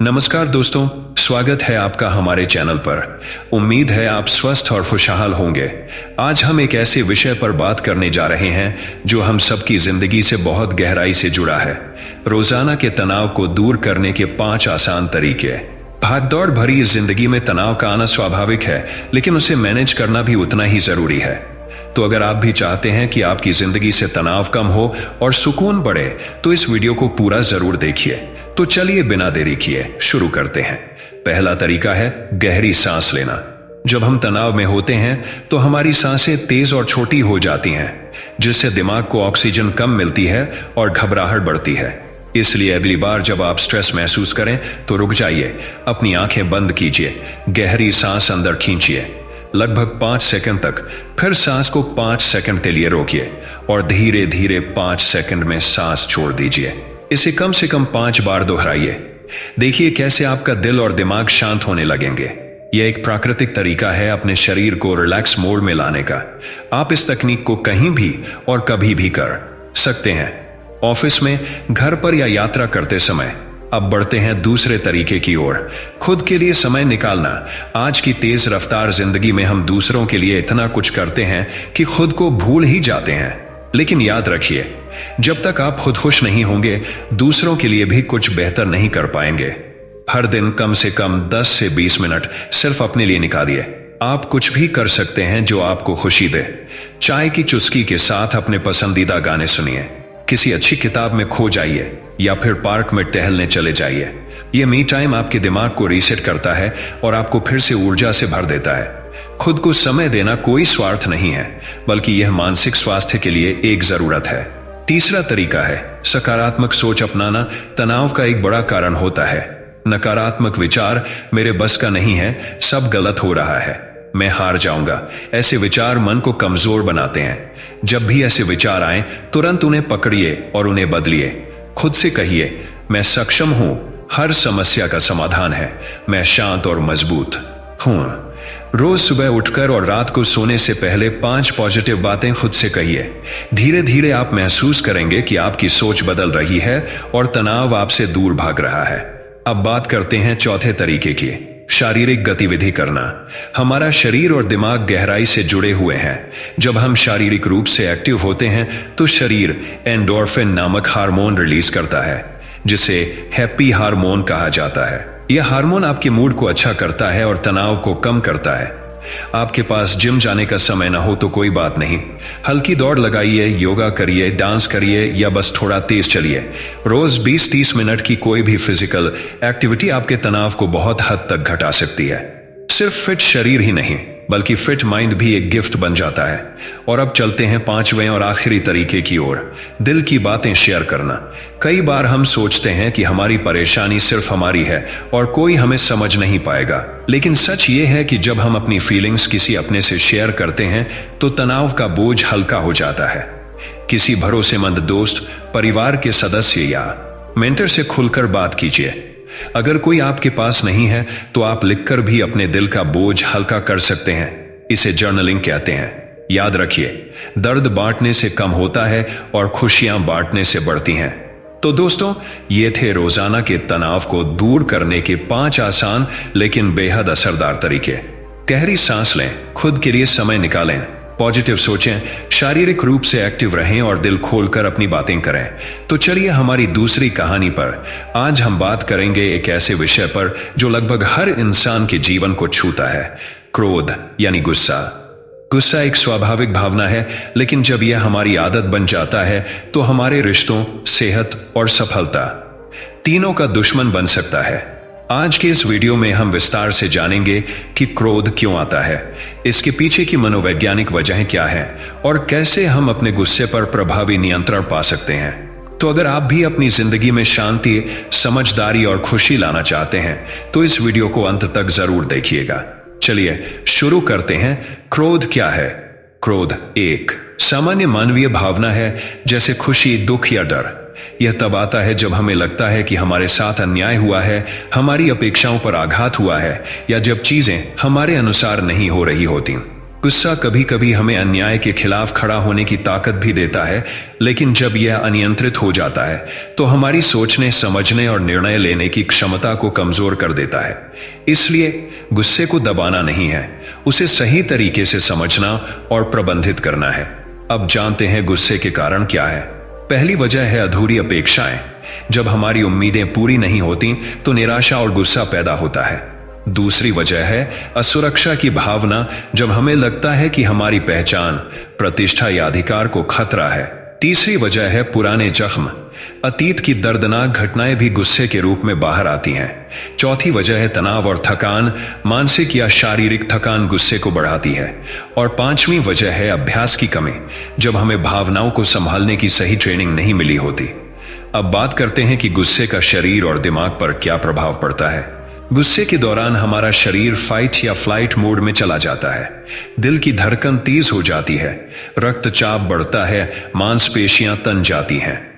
नमस्कार दोस्तों, स्वागत है आपका हमारे चैनल पर। उम्मीद है आप स्वस्थ और खुशहाल होंगे। आज हम एक ऐसे विषय पर बात करने जा रहे हैं जो हम सबकी जिंदगी से बहुत गहराई से जुड़ा है। रोजाना के तनाव को दूर करने के 5 आसान तरीके। भागदौड़ भरी इस जिंदगी में तनाव का आना स्वाभाविक है, लेकिन उसे मैनेज करना भी उतना ही जरूरी है। तो अगर आप भी चाहते हैं कि आपकी जिंदगी से तनाव कम हो और सुकून बढ़े, तो इस वीडियो को पूरा जरूर देखिए। तो चलिए बिना देरी किए शुरू करते हैं। पहला तरीका है गहरी सांस लेना। जब हम तनाव में होते हैं तो हमारी सांसें तेज और छोटी हो जाती हैं, जिससे दिमाग को ऑक्सीजन कम मिलती है और घबराहट बढ़ती है। इसलिए अगली बार जब आप स्ट्रेस महसूस करें तो रुक जाइए, अपनी आंखें बंद कीजिए, गहरी सांस अंदर खींचिए लगभग 5 सेकंड तक, फिर सांस को 5 सेकंड के लिए रोकिए और धीरे धीरे 5 सेकंड में सांस छोड़ दीजिए। इसे कम से कम 5 बार दोहराइए। देखिए कैसे आपका दिल और दिमाग शांत होने लगेंगे। यह एक प्राकृतिक तरीका है अपने शरीर को रिलैक्स मोड में लाने का। आप इस तकनीक को कहीं भी और कभी भी कर सकते हैं, ऑफिस में, घर पर या यात्रा करते समय। अब बढ़ते हैं दूसरे तरीके की ओर, खुद के लिए समय निकालना। आज की तेज रफ्तार जिंदगी में हम दूसरों के लिए इतना कुछ करते हैं कि खुद को भूल ही जाते हैं। लेकिन याद रखिए, जब तक आप खुद खुश नहीं होंगे, दूसरों के लिए भी कुछ बेहतर नहीं कर पाएंगे। हर दिन कम से कम 10 से 20 मिनट सिर्फ अपने लिए निकालिए। आप कुछ भी कर सकते हैं जो आपको खुशी दे। चाय की चुस्की के साथ अपने पसंदीदा गाने सुनिए, किसी अच्छी किताब में खो जाइए या फिर पार्क में टहलने चले जाइए। यह मी टाइम आपके दिमाग को रीसेट करता है और आपको फिर से ऊर्जा से भर देता है। खुद को समय देना कोई स्वार्थ नहीं है, बल्कि यह मानसिक स्वास्थ्य के लिए एक जरूरत है। तीसरा तरीका है सकारात्मक सोच अपनाना। तनाव का एक बड़ा कारण होता है नकारात्मक विचार। मेरे बस का नहीं है, सब गलत हो रहा है, मैं हार जाऊंगा। ऐसे विचार मन को कमजोर बनाते हैं। जब भी ऐसे विचार आए, तुरंत उन्हें पकड़िए और उन्हें बदलिए। खुद से कहिए, मैं सक्षम हूं, हर समस्या का समाधान है, मैं शांत और मजबूत हूं। रोज सुबह उठकर और रात को सोने से पहले 5 पॉजिटिव बातें खुद से कहिए। धीरे धीरे आप महसूस करेंगे कि आपकी सोच बदल रही है और तनाव आपसे दूर भाग रहा है। अब बात करते हैं चौथे तरीके की, शारीरिक गतिविधि करना। हमारा शरीर और दिमाग गहराई से जुड़े हुए हैं। जब हम शारीरिक रूप से एक्टिव होते हैं तो शरीर एंडोर्फिन नामक हार्मोन रिलीज करता है, जिसे हैप्पी हार्मोन कहा जाता है। यह हार्मोन आपके मूड को अच्छा करता है और तनाव को कम करता है। आपके पास जिम जाने का समय ना हो तो कोई बात नहीं, हल्की दौड़ लगाइए, योगा करिए, डांस करिए या बस थोड़ा तेज चलिए। रोज 20-30 मिनट की कोई भी फिजिकल एक्टिविटी आपके तनाव को बहुत हद तक घटा सकती है। सिर्फ फिट शरीर ही नहीं, बल्कि फिट माइंड भी एक गिफ्ट बन जाता है। और अब चलते हैं 5वें और आखिरी तरीके की ओर, दिल की बातें शेयर करना। कई बार हम सोचते हैं कि हमारी परेशानी सिर्फ हमारी है और कोई हमें समझ नहीं पाएगा, लेकिन सच ये है कि जब हम अपनी फीलिंग्स किसी अपने से शेयर करते हैं तो तनाव का बोझ हल्का हो जाता है। किसी भरोसेमंद दोस्त, परिवार के सदस्य या मेंटर से खुलकर बात कीजिए। अगर कोई आपके पास नहीं है तो आप लिखकर भी अपने दिल का बोझ हल्का कर सकते हैं। इसे जर्नलिंग कहते हैं। याद रखिए, दर्द बांटने से कम होता है और खुशियां बांटने से बढ़ती हैं। तो दोस्तों, ये थे रोजाना के तनाव को दूर करने के 5 आसान लेकिन बेहद असरदार तरीके। गहरी सांस लें, खुद के लिए समय निकालें, पॉजिटिव सोचें, शारीरिक रूप से एक्टिव रहें और दिल खोलकर अपनी बातें करें। तो चलिए हमारी दूसरी कहानी पर। आज हम बात करेंगे एक ऐसे विषय पर जो लगभग हर इंसान के जीवन को छूता है, क्रोध यानी गुस्सा। गुस्सा एक स्वाभाविक भावना है, लेकिन जब यह हमारी आदत बन जाता है तो हमारे रिश्तों, सेहत और सफलता तीनों का दुश्मन बन सकता है। आज के इस वीडियो में हम विस्तार से जानेंगे कि क्रोध क्यों आता है, इसके पीछे की मनोवैज्ञानिक वजहें क्या हैं और कैसे हम अपने गुस्से पर प्रभावी नियंत्रण पा सकते हैं। तो अगर आप भी अपनी जिंदगी में शांति, समझदारी और खुशी लाना चाहते हैं तो इस वीडियो को अंत तक जरूर देखिएगा। चलिए शुरू करते हैं। क्रोध क्या है? क्रोध एक सामान्य मानवीय भावना है, जैसे खुशी, दुख या डर। यह तब आता है जब हमें लगता है कि हमारे साथ अन्याय हुआ है, हमारी अपेक्षाओं पर आघात हुआ है या जब चीजें हमारे अनुसार नहीं हो रही होती। गुस्सा कभी कभी हमें अन्याय के खिलाफ खड़ा होने की ताकत भी देता है, लेकिन जब यह अनियंत्रित हो जाता है तो हमारी सोचने, समझने और निर्णय लेने की क्षमता को कमजोर कर देता है। इसलिए गुस्से को दबाना नहीं है, उसे सही तरीके से समझना और प्रबंधित करना है। अब जानते हैं गुस्से के कारण क्या है। पहली वजह है अधूरी अपेक्षाएं। जब हमारी उम्मीदें पूरी नहीं होती तो निराशा और गुस्सा पैदा होता है। दूसरी वजह है असुरक्षा की भावना, जब हमें लगता है कि हमारी पहचान, प्रतिष्ठा या अधिकार को खतरा है। तीसरी वजह है पुराने जख्म। अतीत की दर्दनाक घटनाएं भी गुस्से के रूप में बाहर आती हैं। चौथी वजह है तनाव और थकान। मानसिक या शारीरिक थकान गुस्से को बढ़ाती है। और पांचवी वजह है अभ्यास की कमी, जब हमें भावनाओं को संभालने की सही ट्रेनिंग नहीं मिली होती। अब बात करते हैं कि गुस्से का शरीर और दिमाग पर क्या प्रभाव पड़ता है। गुस्से के दौरान हमारा शरीर फाइट या फ्लाइट मोड में चला जाता है। दिल की धड़कन तेज हो जाती है, रक्तचाप बढ़ता है, मांसपेशियां तन जाती हैं।